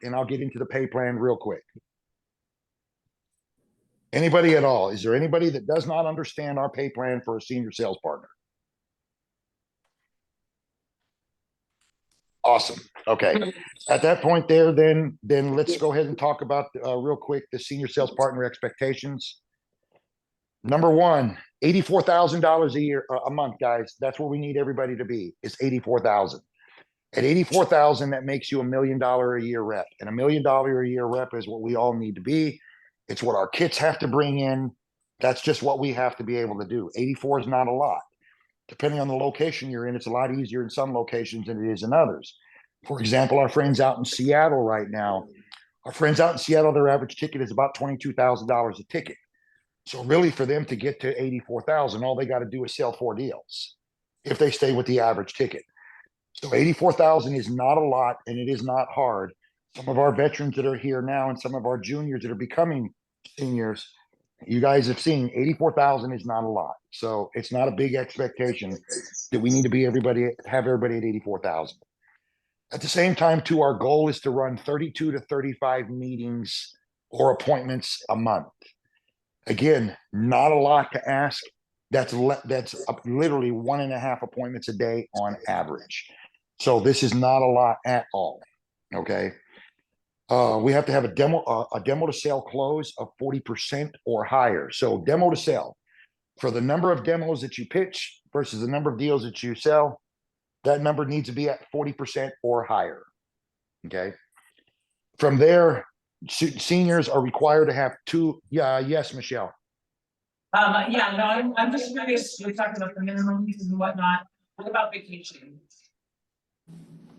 and I'll get into the pay plan real quick. Anybody at all? Is there anybody that does not understand our pay plan for a senior sales partner? Awesome. Okay. At that point there, then let's go ahead and talk about real quick the senior sales partner expectations. Number one, $84,000 a year, a month, guys. That's where we need everybody to be. It's 84,000. At 84,000, that makes you $1 million a year rep, and $1 million a year rep is what we all need to be. It's what our kits have to bring in. That's just what we have to be able to do. 84 is not a lot. Depending on the location you're in, it's a lot easier in some locations than it is in others. For example, our friends out in Seattle right now, their average ticket is about $22,000 a ticket. So really for them to get to 84,000, all they got to do is sell 4 deals if they stay with the average ticket. So 84,000 is not a lot, and it is not hard. Some of our veterans that are here now and some of our juniors that are becoming seniors, you guys have seen 84,000 is not a lot. So it's not a big expectation that we need to have everybody at 84,000. At the same time, too, our goal is to run 32 to 35 meetings or appointments a month. Again, not a lot to ask. That's literally 1.5 appointments a day on average. So this is not a lot at all. Okay. We have to have a demo to sale close of 40% or higher. So demo to sell, for the number of demos that you pitch versus the number of deals that you sell, that number needs to be at 40% or higher. Okay. From there, seniors are required to have 2. Yes, Michelle. Yeah, no, I'm just curious. We're talking about the minimum and whatnot. What about vacation?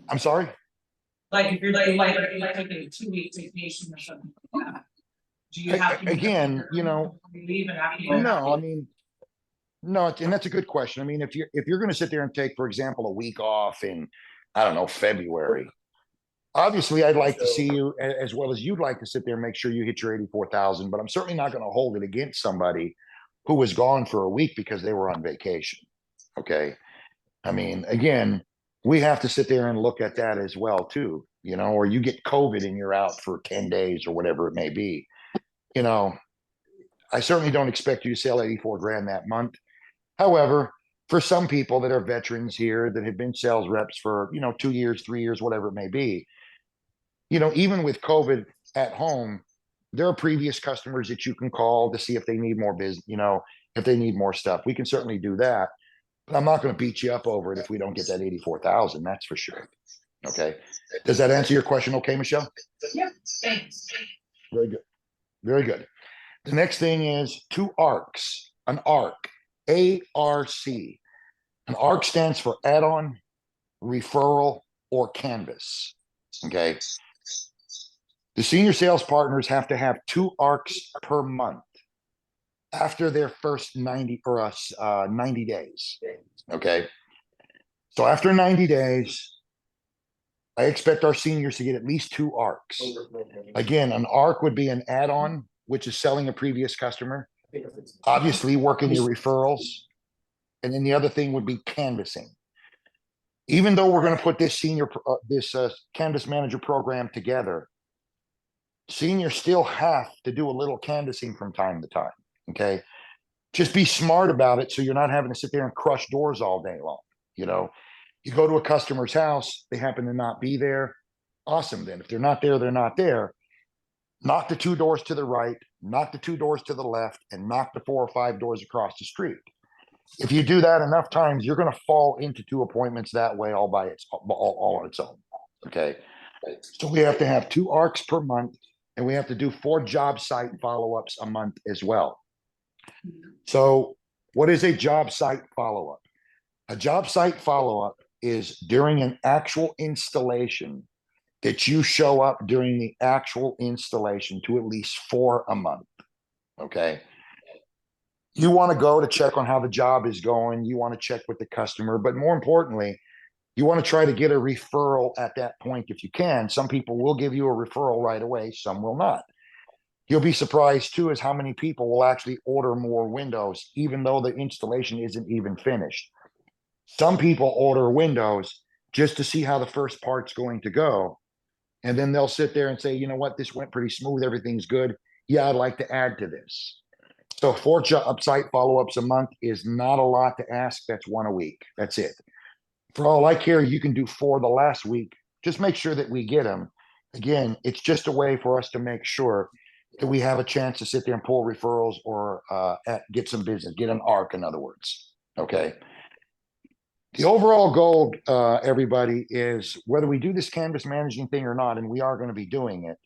I'm sorry. Like if you're taking a 2-week vacation or something like that, do you have to again, leave and after? No, I mean, no, and that's a good question. I mean, if you're going to sit there and take, for example, a week off in, I don't know, February, obviously I'd like to see you, as well as you'd like to sit there and make sure you hit your 84,000, but I'm certainly not going to hold it against somebody who was gone for a week because they were on vacation. Okay. I mean, again, we have to sit there and look at that as well too, or you get COVID and you're out for 10 days or whatever it may be. I certainly don't expect you to sell 84 grand that month. However, for some people that are veterans here that have been sales reps for, 2 years, 3 years, whatever it may be, even with COVID at home, there are previous customers that you can call to see if they need more business, if they need more stuff. We can certainly do that. But I'm not going to beat you up over it if we don't get that 84,000. That's for sure. Okay. Does that answer your question? Okay, Michelle? Yeah. Thanks. Very good. Very good. The next thing is 2 ARCs. An ARC, A-R-C. An ARC stands for add-on, referral, or canvas. Okay. The senior sales partners have to have 2 ARCs per month after their first 90 days. Okay. So after 90 days, I expect our seniors to get at least 2 ARCs. Again, an ARC would be an add-on, which is selling a previous customer, obviously working your referrals. And then the other thing would be canvassing. Even though we're going to put this canvas manager program together, seniors still have to do a little canvassing from time to time. Okay. Just be smart about it so you're not having to sit there and crush doors all day long. You go to a customer's house, they happen to not be there. Awesome. Then if they're not there, they're not there. Knock the 2 doors to the right, knock the 2 doors to the left, and knock the 4 or 5 doors across the street. If you do that enough times, you're going to fall into 2 appointments that way all on its own. Okay. So we have to have 2 ARCs per month, and we have to do 4 job site follow-ups a month as well. So what is a job site follow-up? A job site follow-up is during an actual installation that you show up during the actual installation to at least 4 a month. Okay. You want to go to check on how the job is going. You want to check with the customer, but more importantly, you want to try to get a referral at that point if you can. Some people will give you a referral right away. Some will not. You'll be surprised too as how many people will actually order more windows, even though the installation isn't even finished. Some people order windows just to see how the first part's going to go. And then they'll sit there and say, you know what, this went pretty smooth, everything's good. Yeah, I'd like to add to this. So 4 job site follow-ups a month is not a lot to ask. That's 1 a week. That's it. For all I care, you can do 4 the last week. Just make sure that we get them. Again, it's just a way for us to make sure that we have a chance to sit there and pull referrals or get some business, get an arc, in other words. Okay. The overall goal, everybody, is whether we do this canvas managing thing or not, and we are going to be doing it.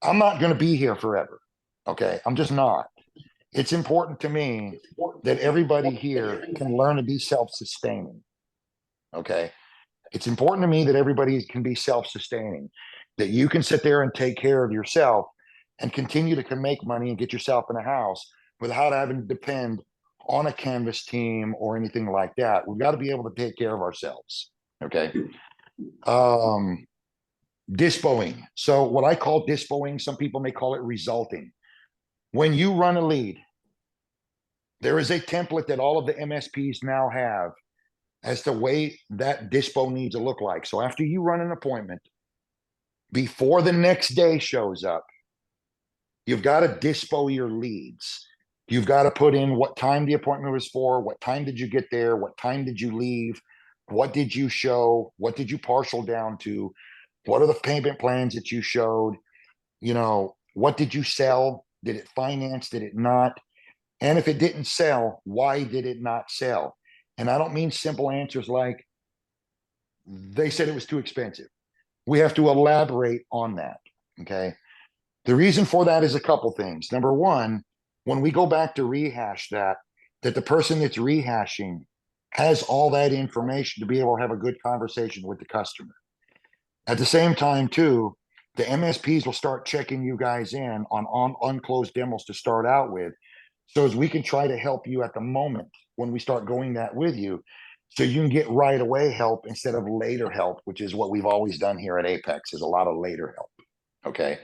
I'm not going to be here forever. Okay. I'm just not. It's important to me that everybody here can learn to be self-sustaining. Okay. It's important to me that everybody can be self-sustaining, that you can sit there and take care of yourself and continue to make money and get yourself in a house without having to depend on a canvas team or anything like that. We've got to be able to take care of ourselves. Okay. Dispoing. So what I call dispoing, some people may call it resulting. When you run a lead, there is a template that all of the MSPs now have as the way that dispo needs to look like. So after you run an appointment, before the next day shows up, you've got to dispo your leads. You've got to put in what time the appointment was for, what time did you get there, what time did you leave, what did you show, what did you partial down to, what are the payment plans that you showed, you know, what did you sell, did it finance, did it not, and if it didn't sell, why did it not sell? And I don't mean simple answers like they said it was too expensive. We have to elaborate on that. Okay. The reason for that is a couple things. Number one, when we go back to rehash that the person that's rehashing has all that information to be able to have a good conversation with the customer. At the same time, too, the MSPs will start checking you guys in on unclosed demos to start out with, so as we can try to help you at the moment when we start going that with you, so you can get right away help instead of later help, which is what we've always done here at Apex, is a lot of later help. Okay.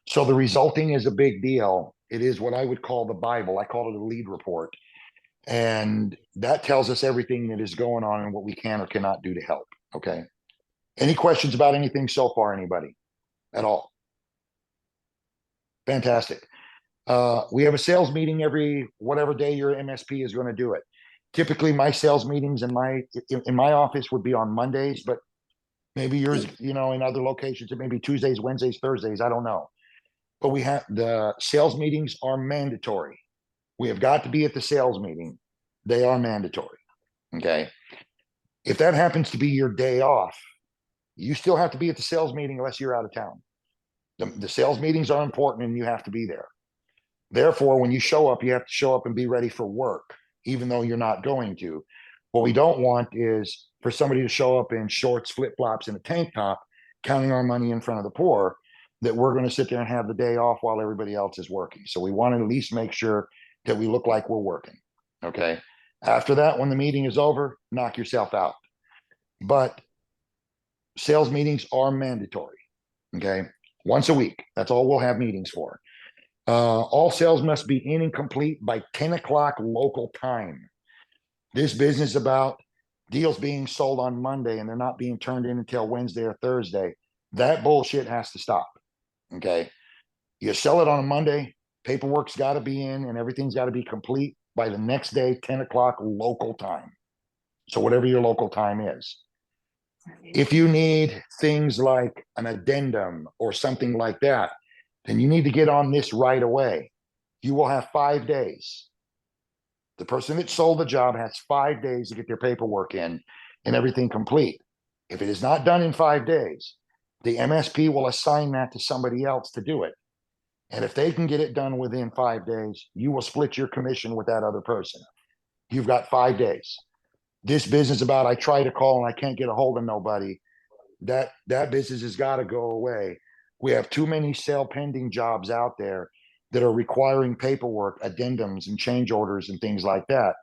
So the resulting is a big deal. It is what I would call the Bible. I call it a lead report. And that tells us everything that is going on and what we can or cannot do to help. Okay. Any questions about anything so far, anybody at all? Fantastic. We have a sales meeting every whatever day your MSP is going to do it. Typically, my sales meetings in my office would be on Mondays, but maybe yours, you know, in other locations, it may be Tuesdays, Wednesdays, Thursdays. I don't know. But we have the sales meetings are mandatory. We have got to be at the sales meeting. They are mandatory. Okay. If that happens to be your day off, you still have to be at the sales meeting unless you're out of town. The sales meetings are important and you have to be there. Therefore, when you show up, you have to show up and be ready for work, even though you're not going to. What we don't want is for somebody to show up in shorts, flip-flops, and a tank top, counting our money in front of the poor, that we're going to sit there and have the day off while everybody else is working. So we want to at least make sure that we look like we're working. Okay. After that, when the meeting is over, knock yourself out. But sales meetings are mandatory. Okay. Once a week. That's all we'll have meetings for. All sales must be in and complete by 10 o'clock local time. This business about deals being sold on Monday and they're not being turned in until Wednesday or Thursday, that bullshit has to stop. Okay. You sell it on a Monday, paperwork's got to be in and everything's got to be complete by the next day, 10 o'clock local time. So whatever your local time is. If you need things like an addendum or something like that, then you need to get on this right away. You will have 5 days. The person that sold the job has 5 days to get their paperwork in and everything complete. If it is not done in 5 days, the MSP will assign that to somebody else to do it. And if they can get it done within 5 days, you will split your commission with that other person. You've got 5 days. This business about I try to call and I can't get a hold of nobody, that business has got to go away. We have too many sale pending jobs out there that are requiring paperwork, addendums, and change orders and things like that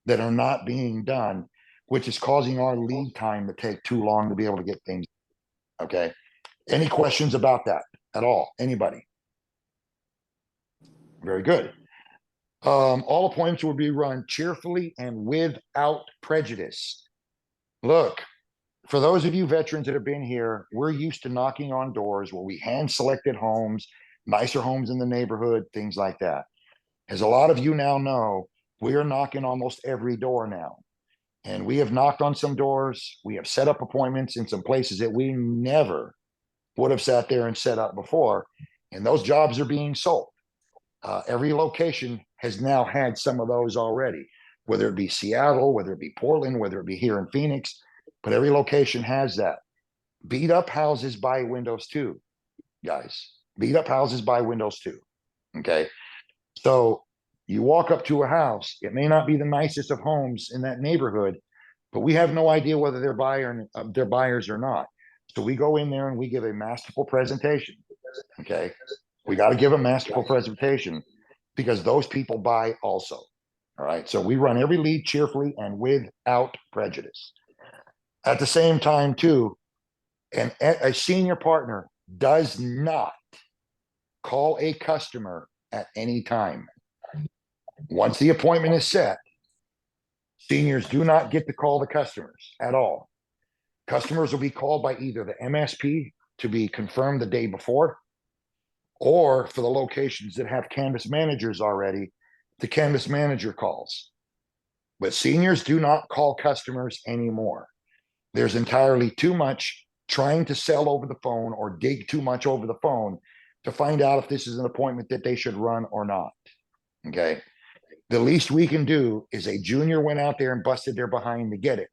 that are not being done, which is causing our lead time to take too long to be able to get things. Okay. Any questions about that at all? Anybody? Very good. All appointments will be run cheerfully and without prejudice. Look, for those of you veterans that have been here, we're used to knocking on doors where we hand selected homes, nicer homes in the neighborhood, things like that. As a lot of you now know, we are knocking almost every door now. And we have knocked on some doors. We have set up appointments in some places that we never would have sat there and set up before. And those jobs are being sold. Every location has now had some of those already, whether it be Seattle, whether it be Portland, whether it be here in Phoenix, but every location has that. Beat up houses buy windows too, guys. Beat up houses buy windows too. Okay. So you walk up to a house, it may not be the nicest of homes in that neighborhood, but we have no idea whether they're buyers or not. So we go in there and we give a masterful presentation. Okay. We got to give a masterful presentation because those people buy also. All right. So we run every lead cheerfully and without prejudice. At the same time, too, a senior partner does not call a customer at any time. Once the appointment is set, seniors do not get to call the customers at all. Customers will be called by either the MSP to be confirmed the day before, or for the locations that have Canvas managers already, the Canvas manager calls. But seniors do not call customers anymore. There's entirely too much trying to sell over the phone or dig too much over the phone to find out if this is an appointment that they should run or not. Okay. The least we can do is a junior went out there and busted their behind to get it.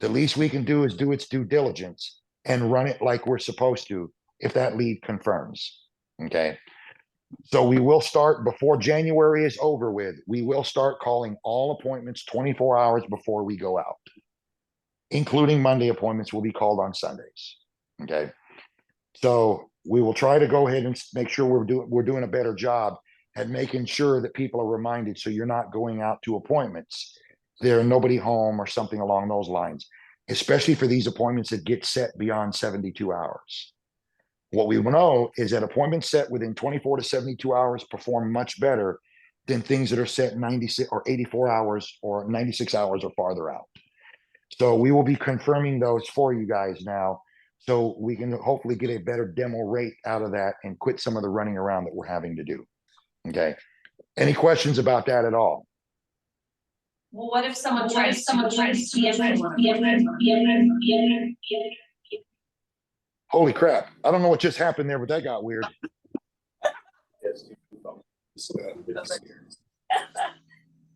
The least we can do is do its due diligence and run it like we're supposed to if that lead confirms. Okay. So we will start before January is over with. We will start calling all appointments 24 hours before we go out, including Monday appointments will be called on Sundays. Okay. So we will try to go ahead and make sure we're doing a better job at making sure that people are reminded. So you're not going out to appointments. There's nobody home or something along those lines, especially for these appointments that get set beyond 72 hours. What we know is that appointments set within 24 to 72 hours perform much better than things that are set 96 or 84 hours or 96 hours or farther out. So we will be confirming those for you guys now, so we can hopefully get a better demo rate out of that and quit some of the running around that we're having to do. Okay. Any questions about that at all? Well, what if someone tries to Holy crap. I don't know what just happened there, but that got weird.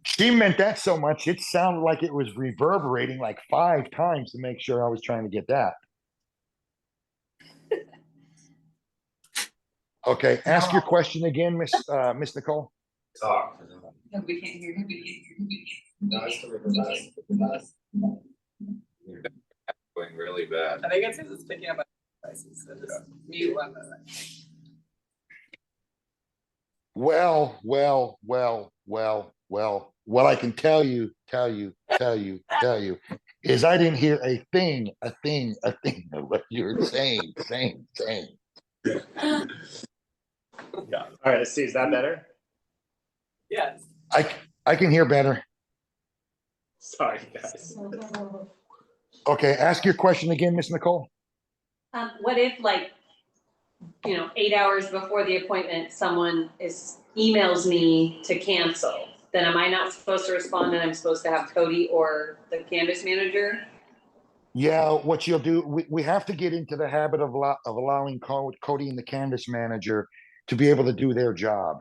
She meant that so much, it sounded like it was reverberating like 5 times to make sure I was trying to get that. Okay, ask your question again, Miss Nicole. Talk. We can't hear him. Going really bad. I think it's because it's picking up devices, so just mute one moment. Well, what I can tell you is I didn't hear a thing of what you were saying. Yeah. All right, let's see. Is that better? Yes. I can hear better. Sorry, guys. Okay, ask your question again, Miss Nicole. What if, like, 8 hours before the appointment, someone emails me to cancel? Then am I not supposed to respond and I'm supposed to have Cody or the Canvas manager? Yeah, what you'll do, we have to get into the habit of allowing Cody and the Canvas manager to be able to do their job.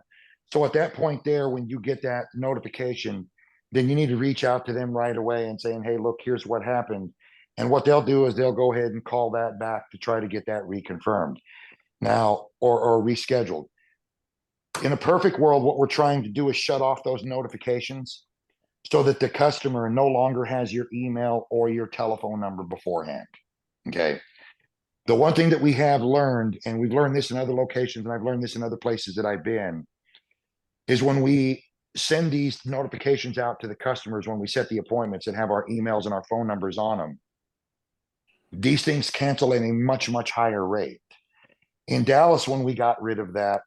So at that point there, when you get that notification, then you need to reach out to them right away and saying, hey, look, here's what happened. And what they'll do is they'll go ahead and call that back to try to get that reconfirmed now or rescheduled. In a perfect world, what we're trying to do is shut off those notifications so that the customer no longer has your email or your telephone number beforehand. Okay. The one thing that we have learned, and we've learned this in other locations, and I've learned this in other places that I've been, is when we send these notifications out to the customers, when we set the appointments and have our emails and our phone numbers on them, these things cancel at a much, much higher rate. In Dallas, when we got rid of that,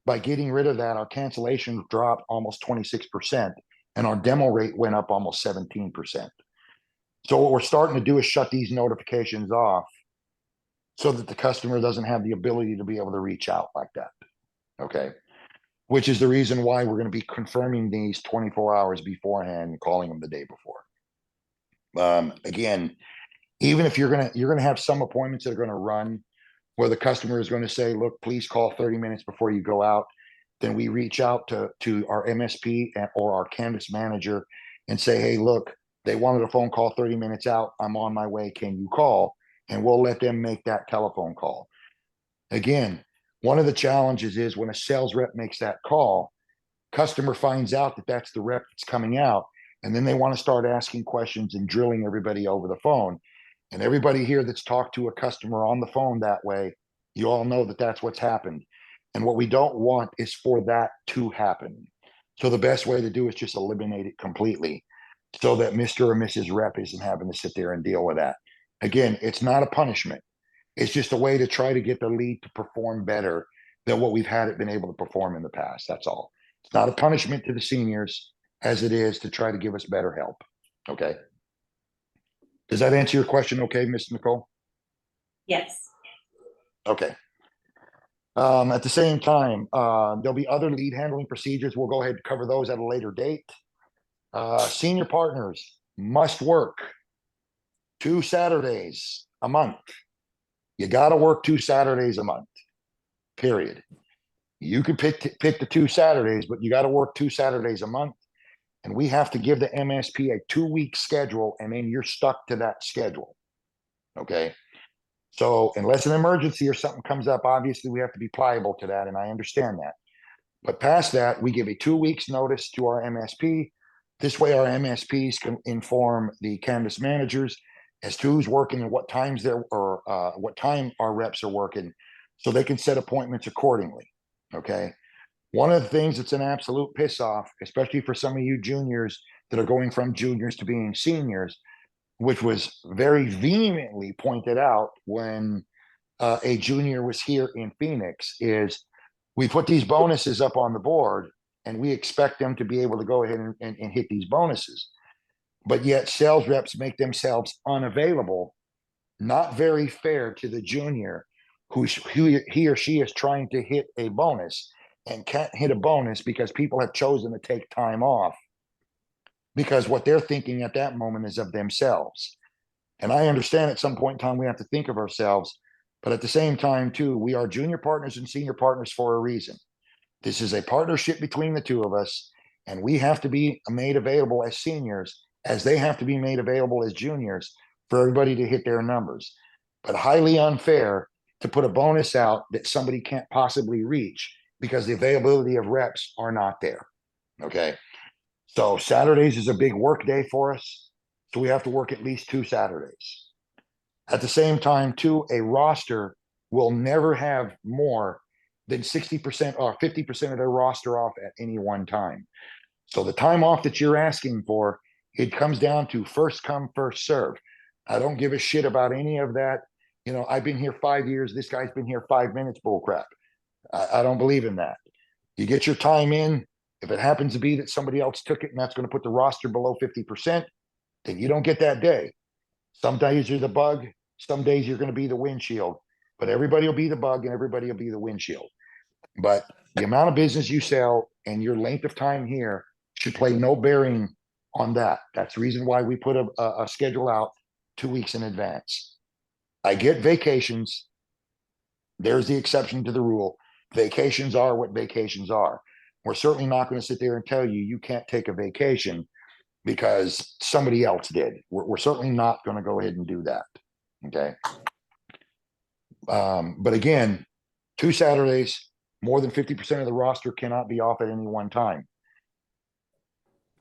by getting rid of that, our cancellations dropped almost 26%, and our demo rate went up almost 17%. So what we're starting to do is shut these notifications off so that the customer doesn't have the ability to be able to reach out like that. Okay. Which is the reason why we're going to be confirming these 24 hours beforehand and calling them the day before. Again, even if you're going to have some appointments that are going to run where the customer is going to say, look, please call 30 minutes before you go out. Then we reach out to our MSP or our Canvas manager and say, hey, look, they wanted a phone call 30 minutes out. I'm on my way. Can you call? And we'll let them make that telephone call. Again, one of the challenges is when a sales rep makes that call, customer finds out that that's the rep that's coming out, and then they want to start asking questions and drilling everybody over the phone. And everybody here that's talked to a customer on the phone that way, you all know that that's what's happened. And what we don't want is for that to happen. So the best way to do is just eliminate it completely so that Mr. or Mrs. Rep isn't having to sit there and deal with that. Again, it's not a punishment. It's just a way to try to get the lead to perform better than what we've had it been able to perform in the past. That's all. It's not a punishment to the seniors as it is to try to give us better help. Okay. Does that answer your question? Okay, Ms. Nicole? Yes. Okay. At the same time, there'll be other lead handling procedures. We'll go ahead and cover those at a later date. Senior partners must work 2 Saturdays a month. You got to work 2 Saturdays a month, period. You can pick the 2 Saturdays, but you got to work 2 Saturdays a month. And we have to give the MSP a 2-week schedule, and then you're stuck to that schedule. Okay. So unless an emergency or something comes up, obviously we have to be pliable to that, and I understand that. But past that, we give a 2 weeks notice to our MSP. This way our MSPs can inform the Canvas managers as to who's working and what times what time our reps are working, so they can set appointments accordingly. Okay. One of the things that's an absolute piss off, especially for some of you juniors that are going from juniors to being seniors, which was very vehemently pointed out when a junior was here in Phoenix, is we put these bonuses up on the board and we expect them to be able to go ahead and hit these bonuses. But yet sales reps make themselves unavailable. Not very fair to the junior who he or she is trying to hit a bonus and can't hit a bonus because people have chosen to take time off because what they're thinking at that moment is of themselves. And I understand at some point in time we have to think of ourselves, but at the same time too, we are junior partners and senior partners for a reason. This is a partnership between the two of us, and we have to be made available as seniors as they have to be made available as juniors for everybody to hit their numbers. But highly unfair to put a bonus out that somebody can't possibly reach because the availability of reps are not there. Okay. So Saturdays is a big work day for us. So we have to work at least 2 Saturdays. At the same time, too, a roster will never have more than 60% or 50% of their roster off at any one time. So the time off that you're asking for, it comes down to first come, first serve. I don't give a shit about any of that. You know, I've been here 5 years. This guy's been here 5 minutes, bull crap. I don't believe in that. You get your time in. If it happens to be that somebody else took it and that's going to put the roster below 50%, then you don't get that day. Some days you're the bug. Some days you're going to be the windshield. But everybody will be the bug and everybody will be the windshield. But the amount of business you sell and your length of time here should play no bearing on that. That's the reason why we put a schedule out 2 weeks in advance. I get vacations. There's the exception to the rule. Vacations are what vacations are. We're certainly not going to sit there and tell you you can't take a vacation because somebody else did. We're certainly not going to go ahead and do that. Okay. But again, 2 Saturdays, more than 50% of the roster cannot be off at any one time.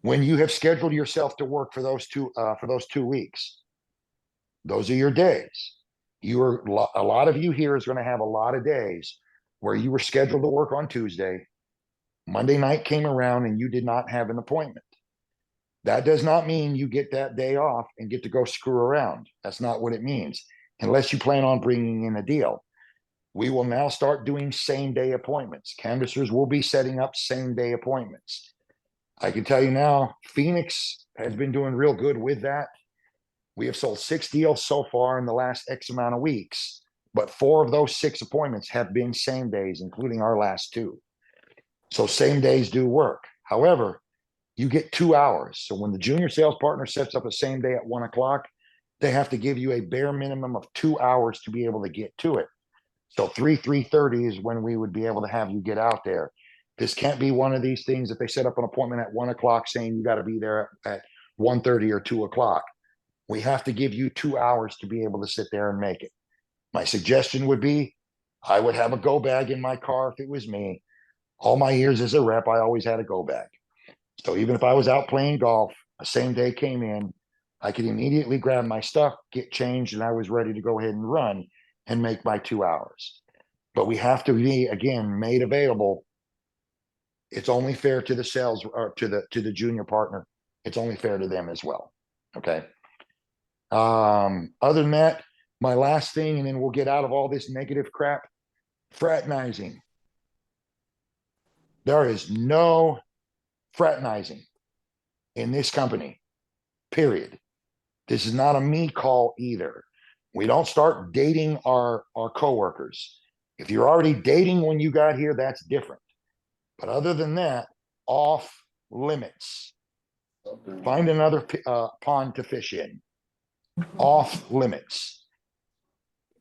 When you have scheduled yourself to work for those 2 weeks, those are your days. A lot of you here is going to have a lot of days where you were scheduled to work on Tuesday. Monday night came around and you did not have an appointment. That does not mean you get that day off and get to go screw around. That's not what it means, unless you plan on bringing in a deal. We will now start doing same-day appointments. Canvassers will be setting up same-day appointments. I can tell you now, Phoenix has been doing real good with that. We have sold 6 deals so far in the last X amount of weeks, but 4 of those 6 appointments have been same days, including our last 2. So same days do work. However, you get 2 hours. So when the junior sales partner sets up a same day at 1 o'clock, they have to give you a bare minimum of 2 hours to be able to get to it. So 3:30 is when we would be able to have you get out there. This can't be one of these things that they set up an appointment at 1 o'clock saying you got to be there at 1:30 or 2 o'clock. We have to give you 2 hours to be able to sit there and make it. My suggestion would be, I would have a go bag in my car if it was me. All my years as a rep, I always had a go bag. So even if I was out playing golf, a same day came in, I could immediately grab my stuff, get changed, and I was ready to go ahead and run and make my 2 hours. But we have to be, again, made available. It's only fair to the sales or to the junior partner. It's only fair to them as well. Okay. Other than that, my last thing, and then we'll get out of all this negative crap, fraternizing. There is no fraternizing in this company, period. This is not a me call either. We don't start dating our coworkers. If you're already dating when you got here, that's different. But other than that, off limits. Find another pond to fish in. Off limits.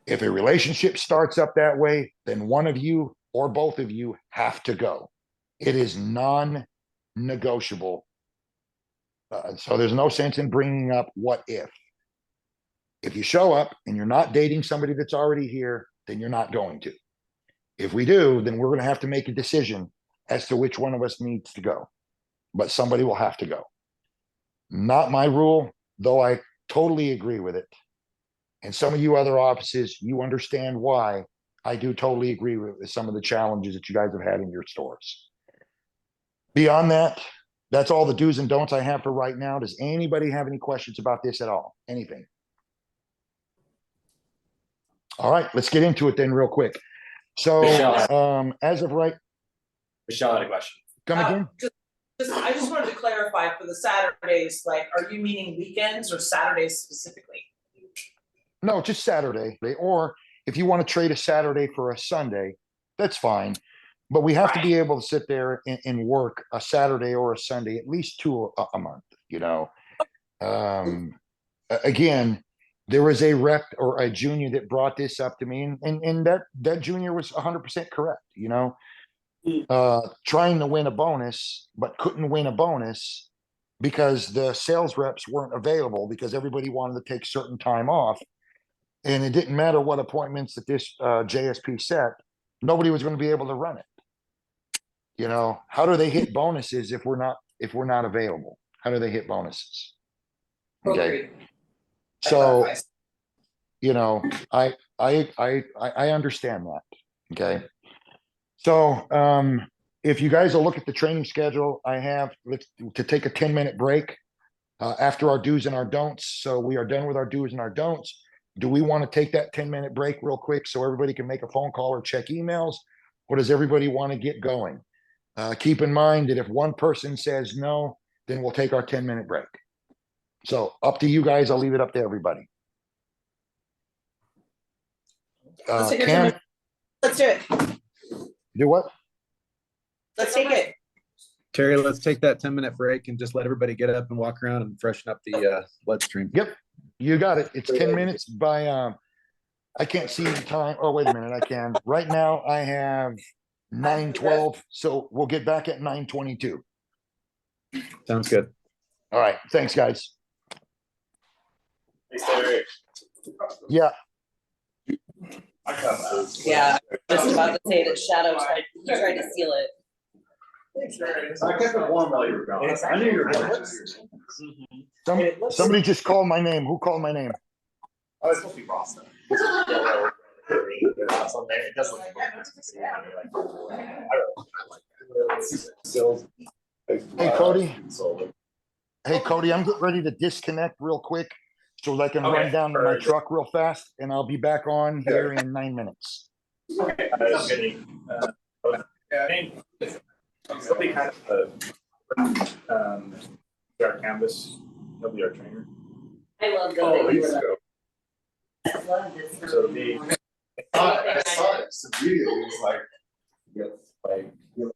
If a relationship starts up that way, then one of you or both of you have to go. It is non-negotiable. So there's no sense in bringing up what if. If you show up and you're not dating somebody that's already here, then you're not going to. If we do, then we're going to have to make a decision as to which one of us needs to go. But somebody will have to go. Not my rule, though I totally agree with it. And some of you other offices, you understand why I do totally agree with some of the challenges that you guys have had in your stores. Beyond that, that's all the do's and don'ts I have for right now. Does anybody have any questions about this at all? Anything? All right, let's get into it then real quick. So, as of right, Michelle had a question. come again? I just wanted to clarify for the Saturdays, like, are you meaning weekends or Saturdays specifically? No, just Saturday. Or if you want to trade a Saturday for a Sunday, that's fine. But we have to be able to sit there and work a Saturday or a Sunday, at least 2 a month, you know. Again, there was a rep or a junior that brought this up to me, and that junior was 100% correct, you know. Trying to win a bonus, but couldn't win a bonus because the sales reps weren't available because everybody wanted to take certain time off. And it didn't matter what appointments that this JSP set, nobody was going to be able to run it. You know, how do they hit bonuses if we're not available? How do they hit bonuses? Okay. So, you know, I understand that. Okay. So, if you guys will look at the training schedule, I have to take a 10-minute break after our do's and our don'ts. So we are done with our do's and our don'ts. Do we want to take that 10-minute break real quick so everybody can make a phone call or check emails? Or does everybody want to get going? Keep in mind that if one person says no, then we'll take our 10-minute break. So up to you guys. I'll leave it up to everybody. Cam, Let's do it. do what? Let's take it. Terry, let's take that 10-minute break and just let everybody get up and walk around and freshen up the bloodstream. Yep, you got it. It's 10 minutes by, I can't see the time. Oh, wait a minute. I can. Right now I have 9:12. So we'll get back at 9:22. Sounds good. All right. Thanks, guys. Thanks, Terry. Yeah. Yeah, just about to say that Shadow tried to seal it. I kept it warm while you were gone. I knew you were going. Somebody just called my name. Who called my name? Oh, it's supposed to be Boston. It does look Hey, Cody. Hey, Cody, I'm getting ready to disconnect real quick so that I can run down to my truck real fast, and I'll be back on here in 9 minutes. Okay. He'll be kind of our canvas. He'll be our trainer. I love the. Oh, he used to go. I love this. So the, I saw it immediately, it was like, you know, like, you know,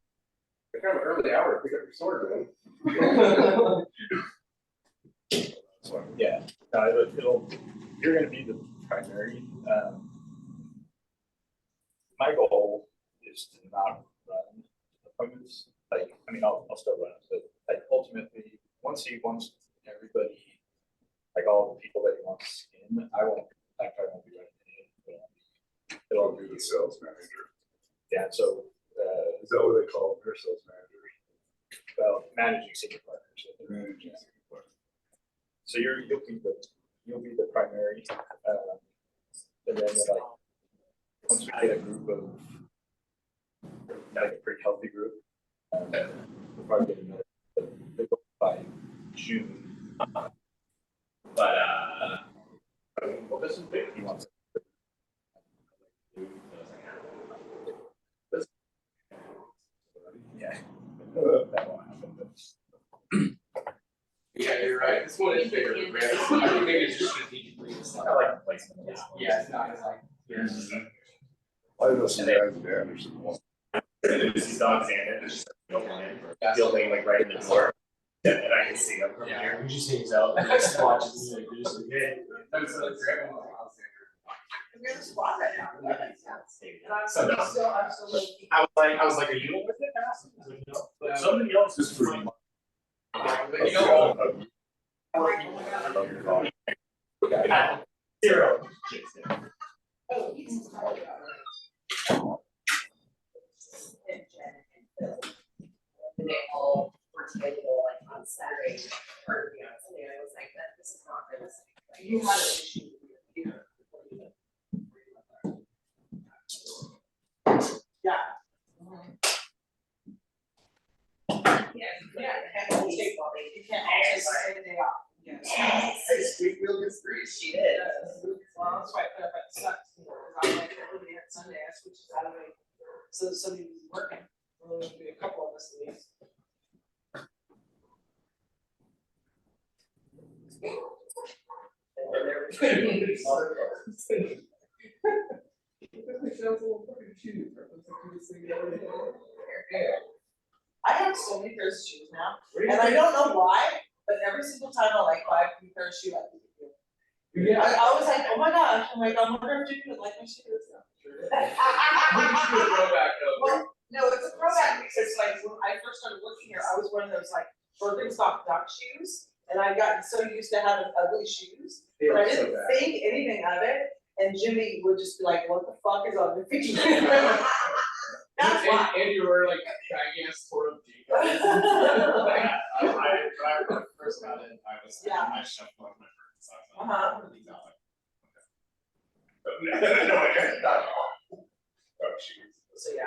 kind of early hour, to pick up your sword, man. So, yeah, you're gonna be the primary, my goal is to not run appointments, like, I mean, I'll still run it, but like ultimately, once he wants everybody, like all the people that he wants in, I probably won't be running it. It'll be the sales manager. Yeah, so, is that what they call their sales managers? Well, managing senior partners. Managing senior partners. So you'll be the primary, and then like, once we get a group of, like a pretty healthy group, we'll probably get another, they go by June. But, well, this is big, he wants. Yeah. That won't happen, but. Yeah, you're right. This one is bigger. Right? I think maybe it's just strategically. I like the placement. Yeah, it's not like. I know some guys in Anderson. This is Alexander, just building like right in the door. And I can see him from Yeah, here. he just hangs out and just watches me like this. Like, hey, that's like grab him on We're in the spot right now. So no. I'm still like. I was like, are you with it? No. But somebody else is pretty much. You know, Zero. Oh, he's. And they all were together like on Saturday, or on Sunday, I was like, that this is not realistic. Like, you had an issue with your Yeah. Yeah, you can't always say the day off. Sweetfield gets three, she did. Well, that's why I put up at sucks, because I'm like, everybody had Sunday, I switched Saturday, so somebody was working, well, there'd be a couple of us at least. I have so many pairs of shoes now, and I don't know why, but every single time I like buy a new pair of shoes, I think of you. I was like, oh my gosh, I'm like, I wonder if you could like my shoes. Well, no, it's a throwback because like when I first started working here, I was one of those like Birkenstock duck shoes. And I got so used to having ugly shoes, but I didn't think anything of it. And Jimmy would just be like, what the fuck is on your feet? That's why. and you were like baggy ass sort of deep. I first got in, I was Yeah. I shoved one of my first socks. Uh-huh. So yeah.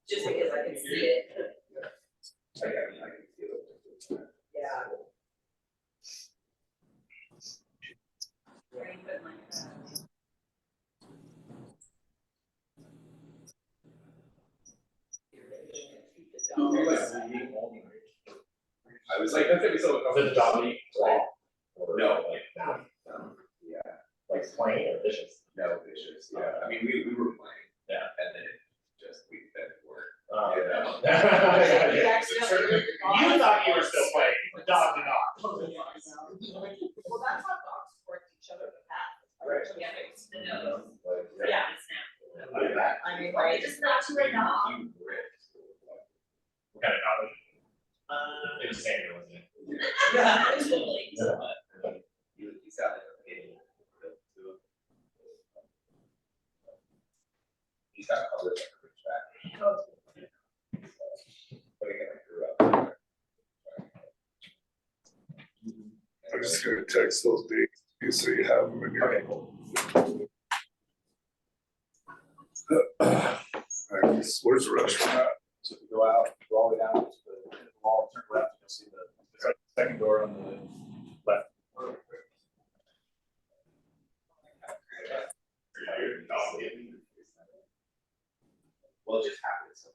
Just because I can see it. Yeah. Where you put my, I was like, that's gonna be so uncomfortable. The dog eat? No, like. Yeah, like plain or dishes? No dishes, yeah. I mean, we were playing. Yeah. And then it just, we then were. Yeah. You accidentally- You thought you were still playing, the dog did not. Well, that's how dogs support each other, the cat. Right. yeah, it's the nose. Like, Yeah, it's now. Like that. I mean, Right, like, just not to a dog. What kind of dog? It was Samuel, wasn't it? yeah. Totally. Yeah. He's got like a painting. He's got colors like a rich back. But again, I grew up. I'm just gonna text those dates, so you have them in your. Okay, cool. Nice. Where's the restaurant at? So if you go out, go all the way down to the wall, turn left, you'll see the second door on the left. Well, it just happened, so.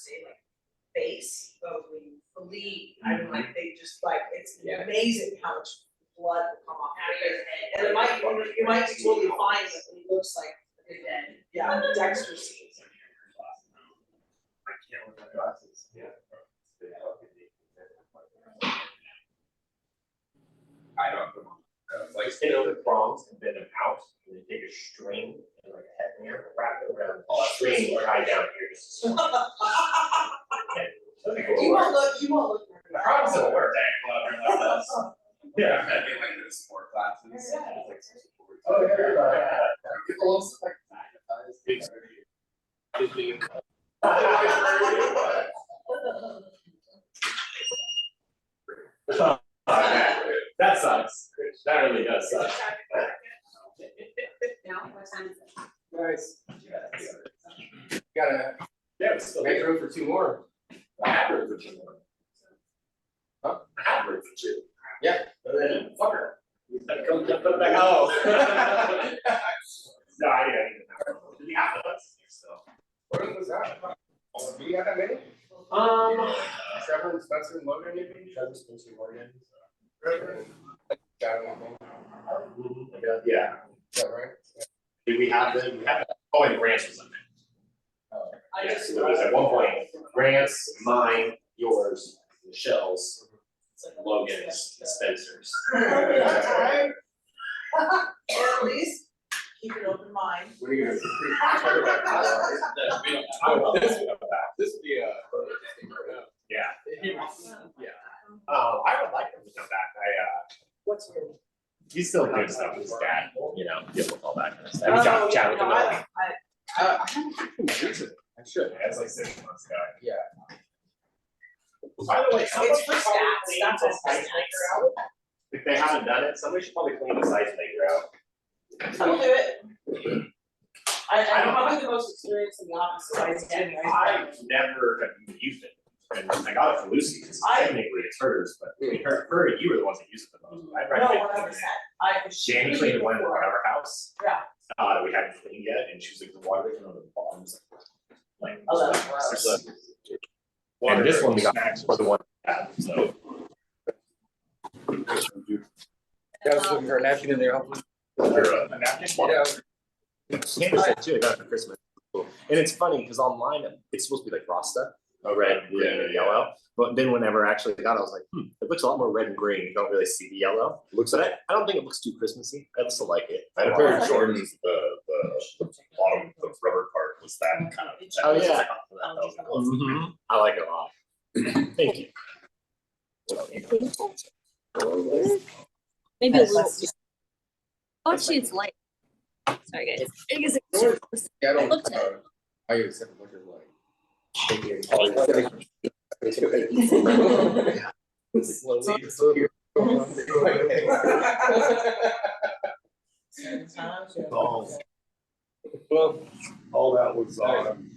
say like face, I mean, like, they just like, it's amazing how much blood will come off your face. And it might, you might be totally fine, but it looks like, yeah, Dexter scenes. I can't wear my glasses. Yeah. I don't know. Like stay on the prongs and bend them out, and then take a string and like a headband, wrap it around the string tied down here. You won't look. I promise it'll work. Yeah. I mean, like the sport classes. Oh, yeah. It's almost like magnetized. That sucks. That really does suck. Now, what time is it? Nice. Gotta Yeah, it's still make room for two more. I have room for 2 more. Huh? I have room for 2. Yeah. But then, fucker. Come put it back. Oh. No, I didn't have room. We have the butts here still. What was that? Do you got that many? Trevor and Spencer and Logan, maybe? Trevor, Spencer, Morgan. Trevor. Got it. Yeah. Is that right? Did we have them? We had, oh, and Grant's was in there. I Yeah, just. so there was at one point, Grant's, mine, yours, Michelle's, Logan's, and Spencer's. That's all right. Or at least keep an open mind. What are you gonna do? This would be a. Yeah. I would like him to come back. What's your? He's still doing stuff with his dad, you know, deal with all that kind of stuff. We talked, chat with him. I should. Yeah, it's like 6 months ago. Yeah. By the way, somebody It's for should probably stats, clean that's the all site stats. maker out. If they haven't done it, somebody should probably clean the site maker out. I'll do it. I'm probably the most experienced in the office, so I stand there. I never have used it, and I got it for Lucy, because technically it's hers, but her, you were the ones that used it the most. I'd No, recommend 100%. cleaning it. Danny cleaned one at our house. Yeah. We hadn't cleaned yet, and she was like, the water was on the bottoms. Like. Oh, that's gross. And this one we got for the one, we had, so. Guys looking for a napkin in there, hopefully. A napkin? Yeah. Sandra said too, I got it for Christmas. And it's funny, because online, it's supposed to be like Rasta, red, green, and yellow. But then whenever I actually got it, I was like, it looks a lot more red and green, you don't really see the yellow. But I don't think it looks too Christmassy, I still like it. I had a pair of Jordans, the bottom, the rubber part was that kind of. Oh, yeah. I like it a lot. Thank you. Maybe a little. Oh, actually, it's light. Sorry, guys. I guess it's. Yeah, I don't. Looked at it. I used to look at like. Well, all that was on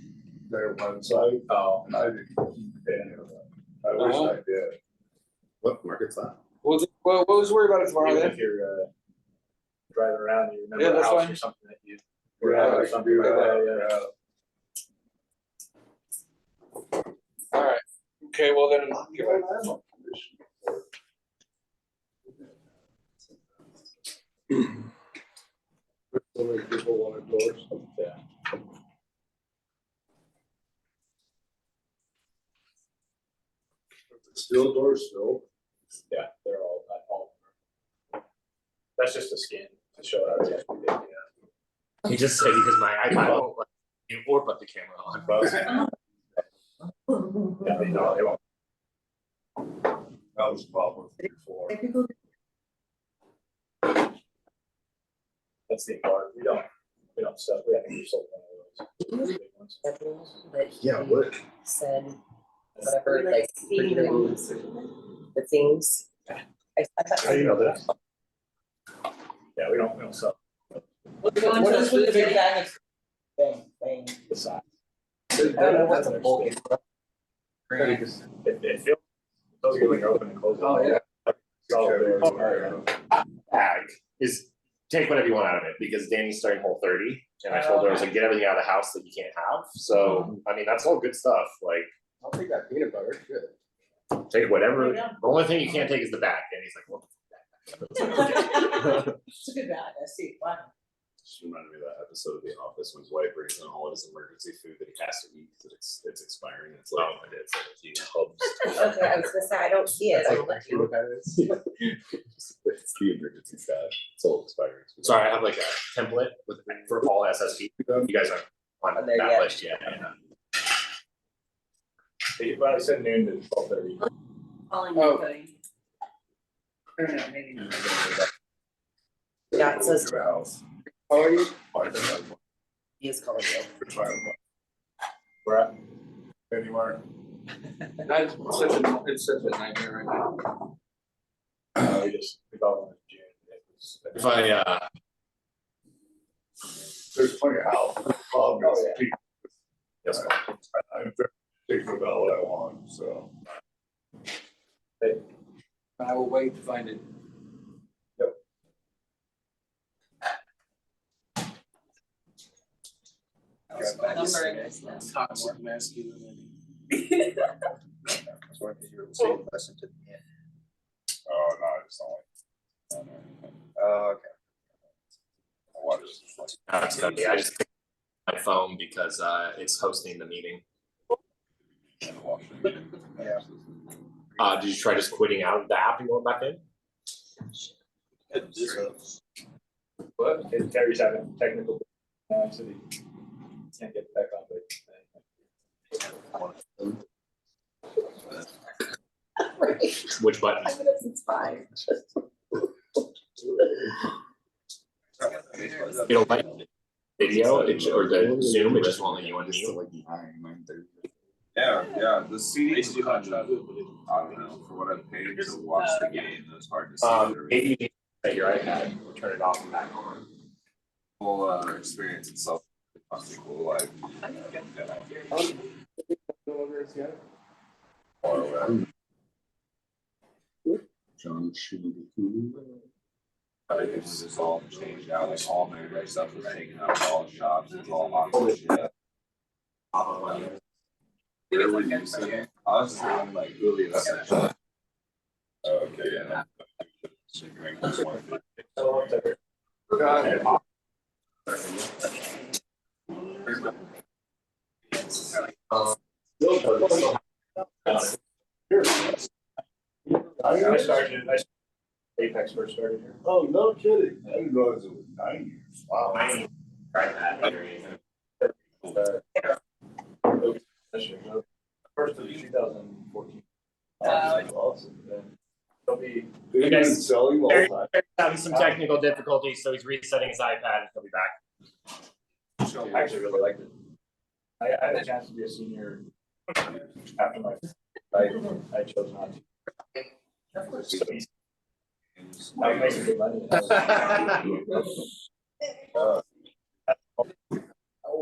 their website. Oh. I didn't keep any of that. I wish I did. What market's that? Well, we'll just worry about it tomorrow Even then. if you're driving around, you Yeah, remember a that's house fine. or something that you. Yeah, I or can something do like that, that, All right. Okay, well then. yeah. So many people want doors. Yeah. Steel doors still. Yeah, they're all, not all. That's just a scan to show how it's actually did, He just said because my iPad won't let you or put the camera on. Yeah, they know, they won't. That was a problem before. That's the part, we don't sell, we haven't sold one of those. Big ones. But Yeah, he what? said, whatever, like, the things. How do you know this? Yeah, we don't sell What is with the big bag of thing? the size. I don't know what the bulk is. It feels, those are when you're open and close. Oh, yeah. Bag is take whatever you want out of it because Danny's starting hole 30 and I told her I was like get everything out of the house that you can't have. So I mean that's all good stuff. Like I'll take that peanut butter, good. Take whatever, There you the only thing you can't take is the back, and he's like, well. It's a good bag, I see, wow. Just reminded me of that episode of The Office when Dwight brings in all of his emergency food that he has to eat because it's expiring. It's like it's like a few hubs. Okay, I was gonna say, I don't see it. I'll let you- It's the emergency stash. It's all expiring. Sorry, I have like a template with for all SSP. You guys aren't on On there that yet. list yet. Yeah. Well, I said noon to 12:30. Calling Oh. you coding. Or no, maybe not. Yeah, it says House. How are you? he is calling you. We're at. Anywhere. It's such a nightmare right now. We got one in June. It was- If There's plenty of house. Problem is, yeah. people- yes, I'm very particular about what I want, so. I will wait to find it. Numbering is now. Toxic masculinity. Oh, no, I just don't like. Okay. I watch this. it's gonna be, I just picked my phone because it's hosting the meeting. Did you try just quitting out of the app and going back in? But Terry's having technical, so he can't get back on, Which button? It's fine. It'll let you video or the Zoom, it just won't let you unmute. Yeah, the CD is kind of, I don't know, for what I paid to watch the game, it was hard to see. Maybe you need to set your iPad, or turn it off and back on. The whole experience itself must be cool, like. John I think this is all changed out, like all my stuff was taken out of all shops, it's all on shit. Where were you sitting? I was sitting like really essential. Okay, yeah. Drink this one. I started, Apex first started here. Oh, no kidding. I didn't realize it was 9 years. Wow. Tried that. First of 2014. He'll be. They've been selling all the time. Having some technical difficulties, so he's resetting his iPad and he'll be back. I actually really liked it. I had a chance to be a senior after my, I chose not to. I was making good money.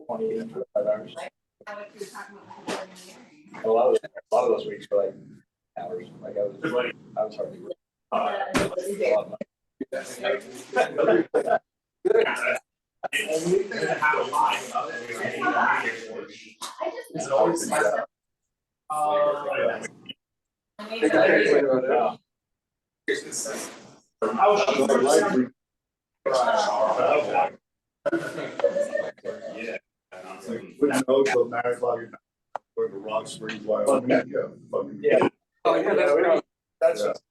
25 hours. A lot of those weeks were like hours, like I was hardly. Wouldn't know till 9 o'clock at night, going to Rock Springs, Wyoming, fucking. Yeah. Oh, yeah, that's we great. don't,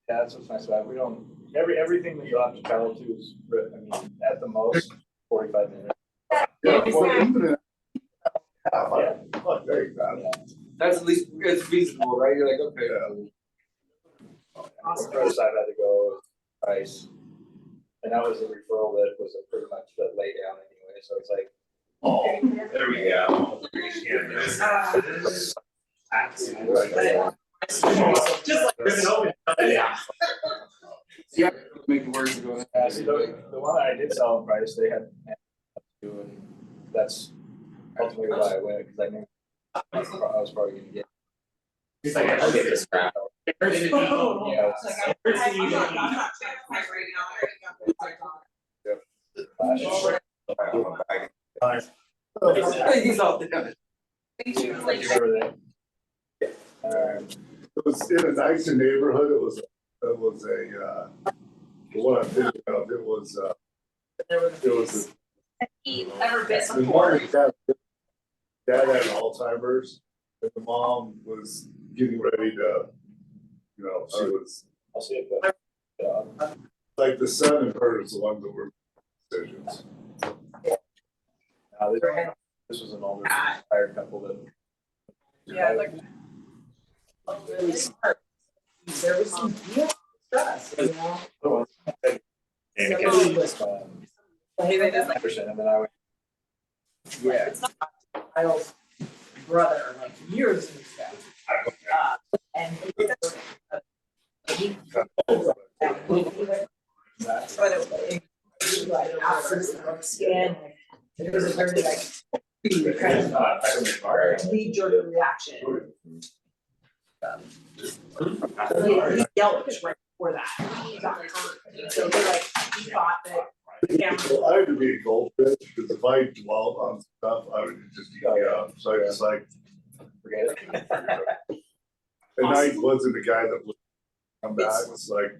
that's what's nice about it. We don't, everything that you have to travel to is, I mean, at the most, 45 minutes. Yeah, well, even in. Yeah. Fuck, there you go. That's at least, it's feasible, right? You're like, okay. The furthest I've had to go, Price. And that was a referral that was a pretty much a lay down anyway, so it's like. Oh, there we go. Just like ripping open. Yeah. Yeah, make it work to go. See, the one I did sell on Price, they had. And that's ultimately why I went, because I knew I was probably gonna get. He's like, I'll get this crap. Yeah, It's like, I'm not satisfied right now. He's all there. You remember that? And it was in a nicer neighborhood. It was a, what I'm thinking of, it was Ever been the mom dad had Alzheimer's, and the mom was getting ready to, she was I'll see it, but. like the son and her is the one that were decisions. This was an older retired couple that. Yeah, like. Really smart. There was some real stress, you know? And So it he was, Hey, they just like, and then I went. Yeah. it's not Kyle's brother, like years ago. And he. But it was like after skin, it was a very like. Kind of knee-jerk reaction. He yelled right before that. He got hurt. So they like, he thought that. Well, I had to be a goldfish, because if I dwelled on stuff, I would just eat me up, so I just like, Forget it. and I wasn't the guy that would come back, it's like,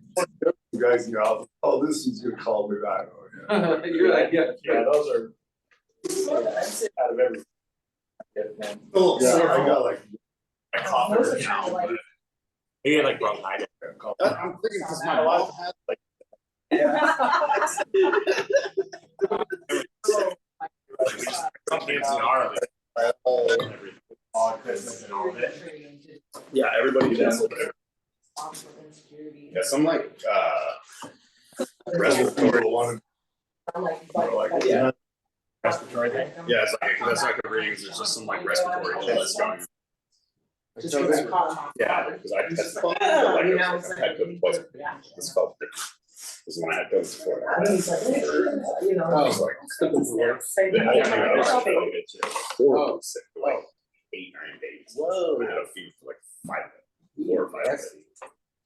the guys in the office, oh, this is gonna call me back. Oh, yeah. You're like, yeah. Yeah, those are. Out of every. Yeah, I got like. I cough Those every are now kind of and like. then. He had like bronchitis. I'm thinking because my mom had like. Sometimes gnarly. Yeah, everybody does. Yeah, some like respiratory one. Yeah. Respiratory thing. Yeah, it's like that's like a readings. There's just some like respiratory illness going. Yeah, because I tested like I've had COVID twice. This felt different. This is when I had COVID before. I was like, horrible sick for like 8-9 days. Whoa. I had a fever for like 4 or 5 days.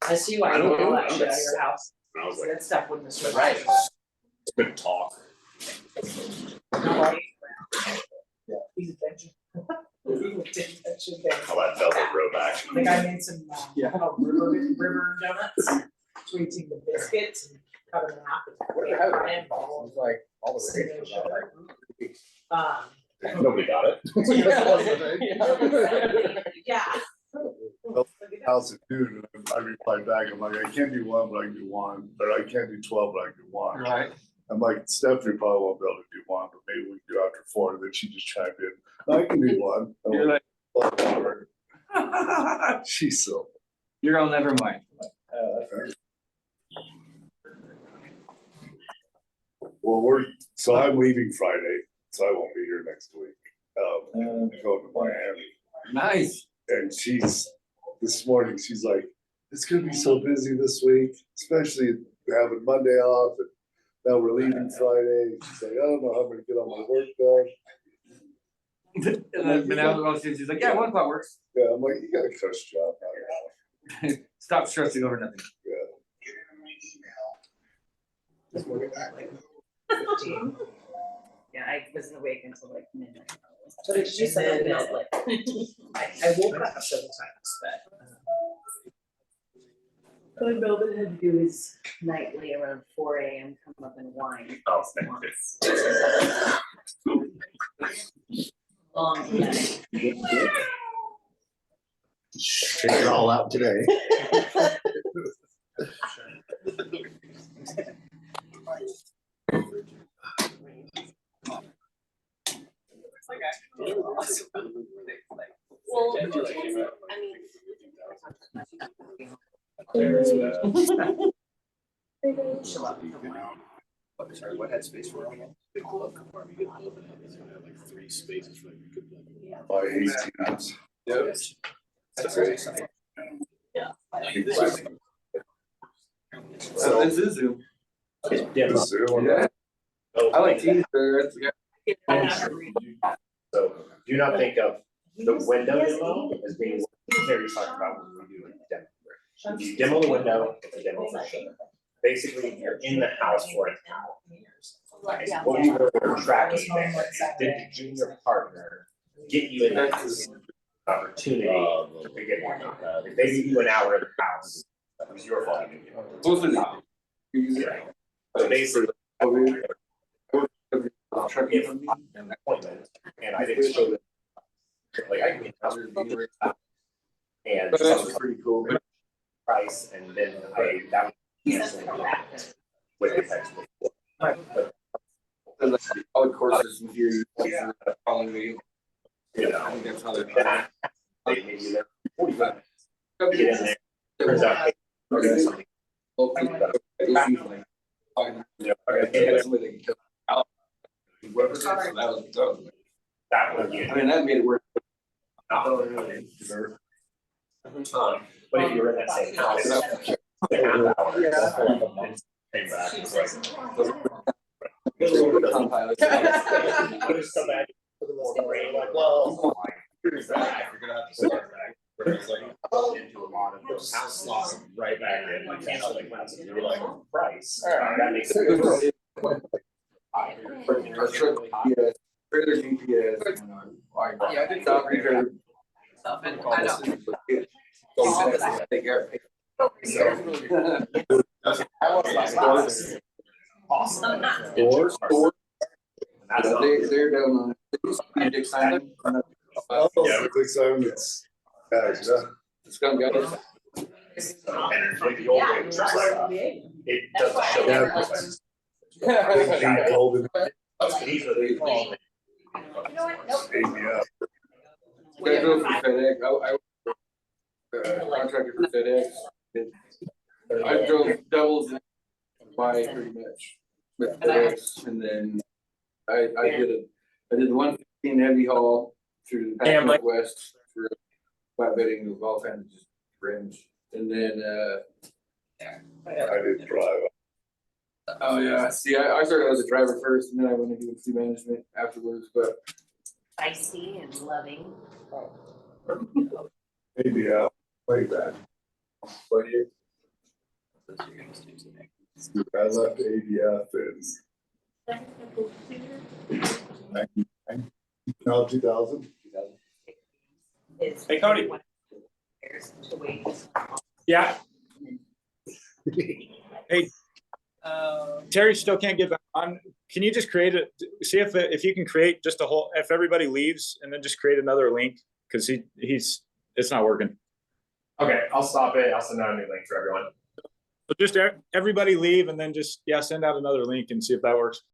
I see why I you don't do all know, that I'm shit out of just- your house. And I was like, That stuff wouldn't have survived. couldn't talk. He's attention. How that felt like road action. Like I made some, river donuts, sweetening the biscuits and cut them in half. And balls. Like all the. Nobody got it. Yeah. House of dude, and I replied back, I'm like, I can't do one, but I can do one, or I can't do 12, but I can do one. Right. I'm like, Stephanie probably won't be able to do one, but maybe we can do after 4, and then she just chimed in, I can do one. I'm You're like, whatever. She's so. you're all never mind. Well, so I'm leaving Friday, so I won't be here next week. I'm going to Miami, Nice. and this morning, she's like, it's gonna be so busy this week, especially having Monday off, and now we're leaving Friday. She's like, I don't know how I'm gonna get all my work done. And then now she's like, yeah, 1 o'clock works. Yeah, I'm like, you got a cuss job now. Stop stressing over nothing. Yeah, I wasn't awake until like midnight. So did you say that? I woke up several times, but. But Melvin had to do his nightly around 4 AM, come up and whine. Oh, Long night. Shake it all out today. Well, I Sorry, what headspace were on? Like 3 spaces for you could. By 18. Yes. That's very exciting. So this is Zoom. Yeah. Yeah. I like Teams better. So do not think of the window demo as being what Terry's talking about when we do a demo. You demo the window, it's a demo session. Basically, you're in the house for an hour. What we were tracking there is did the junior partner get you in that house? opportunity to get more done. If they give you an hour in the house, it was your fault. Mostly not. Yeah. But basically. If an appointment and I didn't show them. Like I can. And. That's pretty cool. Price and then that was. With the textbook. But. And like all the courses in here, following me. You know. I think that's how they're. They give you their 45 minutes. Get in there. Turns out. They're doing something. Yeah. That would be. I mean, that made it work. But if you're in that same house. Came back, it's like. Just come back. Like, well. Here's that. You're gonna have to start back. It's like, into a lot of those house laws right back in, like, cancel the classes, you're like, price. That makes it. Our truck, GPS, trailer GPS. Yeah, I think I'll repair. I know. Take care. Awesome. Store. They're down on. Dick Simon. Oh, big time, it's, It's gonna go. And like the old way, was just like, it doesn't show. Yeah. difference. Big golden, These are the. ABF. I drove for FedEx. I contracted for FedEx. I drove doubles by pretty much with FedEx, and then I did the 115 heavy haul through the Pacific Northwest for flatbedding of all kinds of rims, and then I didn't drive. oh yeah, see, I started as a driver first, and then I went into MC management afterwards, but. Spicy and loving. ABF, way back. What year? I left ABF in no, 2000. Hey, Cody. To wait. Yeah. Hey. Terry still can't get back on. Can you just create see if you can create just a whole, if everybody leaves and then just create another link? Cause he's, it's not working. Okay, I'll stop it. I'll send out a new link for everyone. So just everybody leave and then just, yeah, send out another link and see if that works.